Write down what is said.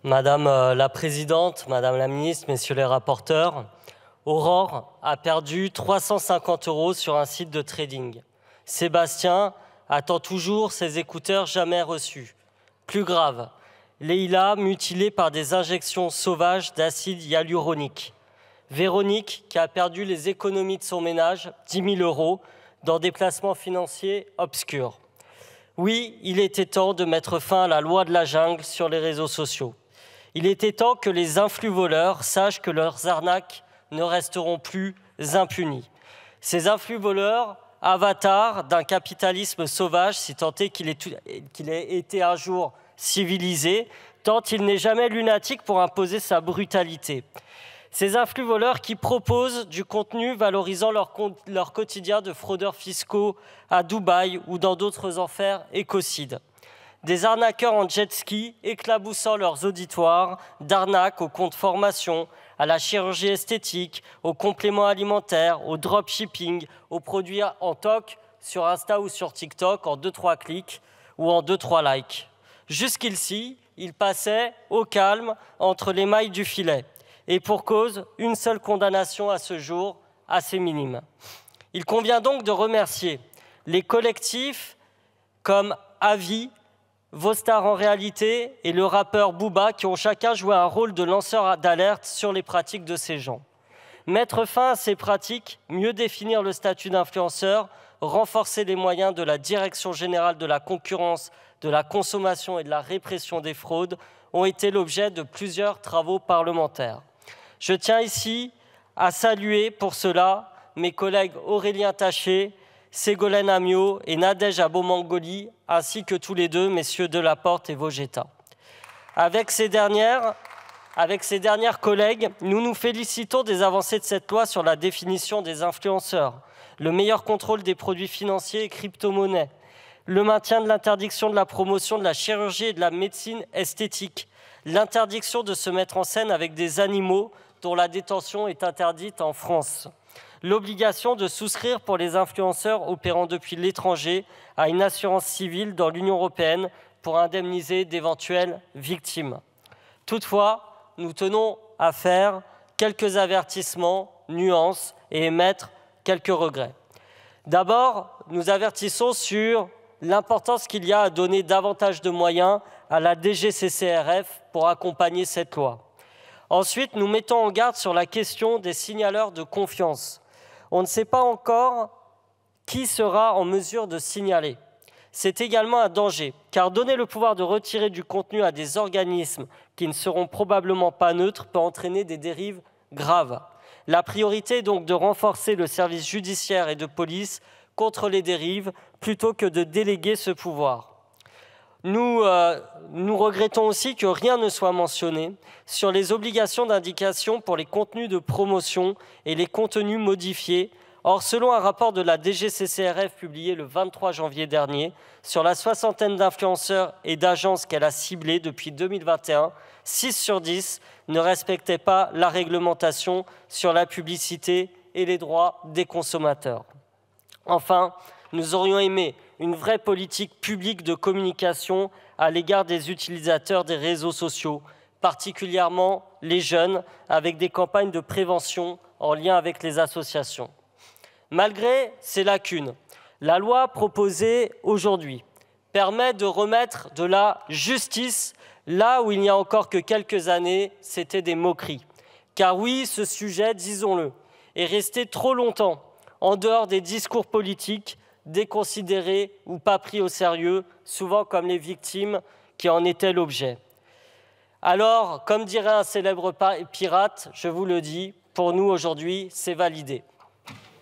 Madame la Présidente, Madame la Ministre, Messieurs les rapporteurs, Aurore a perdu 350 € sur un site de trading. Sébastien attend toujours ses écouteurs jamais reçus. Plus grave, Leïla mutilée par des injections sauvages d'acide hyaluronique. Véronique qui a perdu les économies de son ménage, 10 000 € dans des placements financiers obscurs. Oui, il était temps de mettre fin à la loi de la jungle sur les réseaux sociaux. Il était temps que les influx voleurs sachent que leurs arnaques ne resteront plus impunis. Ces influx voleurs, avatars d'un capitalisme sauvage, si tant est qu'il ait été un jour civilisé, tant il n'est jamais lunatique pour imposer sa brutalité. Ces influx voleurs qui proposent du contenu valorisant leur quotidien de fraudeurs fiscaux à Dubaï ou dans d'autres enfers écocides. Des arnaqueurs en jet ski éclaboussant leurs auditoires d'arnaques aux comptes formation, à la chirurgie esthétique, aux compléments alimentaires, au dropshipping, aux produits en toc sur Insta ou sur TikTok en 2-3 clics ou en 2-3 likes. Jusqu'ici, ils passaient au calme entre les mailles du filet. Et pour cause, une seule condamnation à ce jour, assez minime. Il convient donc de remercier les collectifs comme Avis, Vostar en réalité et le rappeur Booba qui ont chacun joué un rôle de lanceur d'alerte sur les pratiques de ces gens. Mettre fin à ces pratiques, mieux définir le statut d'influenceur, renforcer les moyens de la Direction générale de la concurrence, de la consommation et de la répression des fraudes ont été l'objet de plusieurs travaux parlementaires. Je tiens ici à saluer pour cela mes collègues Aurélien Taché, Ségolène Amiot et Nadège Abomangoli, ainsi que tous les deux, messieurs Delaporte et Vogetta. Avec ces dernières collègues, nous nous félicitons des avancées de cette loi sur la définition des influenceurs, le meilleur contrôle des produits financiers et crypto-monnaies, le maintien de l'interdiction de la promotion de la chirurgie et de la médecine esthétique, l'interdiction de se mettre en scène avec des animaux dont la détention est interdite en France, l'obligation de souscrire pour les influenceurs opérant depuis l'étranger à une assurance civile dans l'Union européenne pour indemniser d'éventuelles victimes. Toutefois, nous tenons à faire quelques avertissements, nuances et émettre quelques regrets. D'abord, nous avertissons sur l'importance qu'il y a à donner davantage de moyens à la DGCCRF pour accompagner cette loi. Ensuite, nous mettons en garde sur la question des signaleurs de confiance. On ne sait pas encore qui sera en mesure de signaler. C'est également un danger, car donner le pouvoir de retirer du contenu à des organismes qui ne seront probablement pas neutres peut entraîner des dérives graves. La priorité est donc de renforcer le service judiciaire et de police contre les dérives, plutôt que de déléguer ce pouvoir. Nous regrettons aussi que rien ne soit mentionné sur les obligations d'indication pour les contenus de promotion et les contenus modifiés. Or, selon un rapport de la DGCCRF publié le 23 janvier dernier, sur la soixantaine d'influenceurs et d'agences qu'elle a ciblées depuis 2021, 6 sur 10 ne respectaient pas la réglementation sur la publicité et les droits des consommateurs. Enfin, nous aurions aimé une vraie politique publique de communication à l'égard des utilisateurs des réseaux sociaux, particulièrement les jeunes, avec des campagnes de prévention en lien avec les associations. Malgré ces lacunes, la loi proposée aujourd'hui permet de remettre de la justice là où il n'y a encore que quelques années, c'était des moqueries. Car oui, ce sujet, disons-le, est resté trop longtemps en dehors des discours politiques, déconsidérés ou pas pris au sérieux, souvent comme les victimes qui en étaient l'objet. Alors, comme dirait un célèbre pirate, je vous le dis, pour nous aujourd'hui, c'est validé.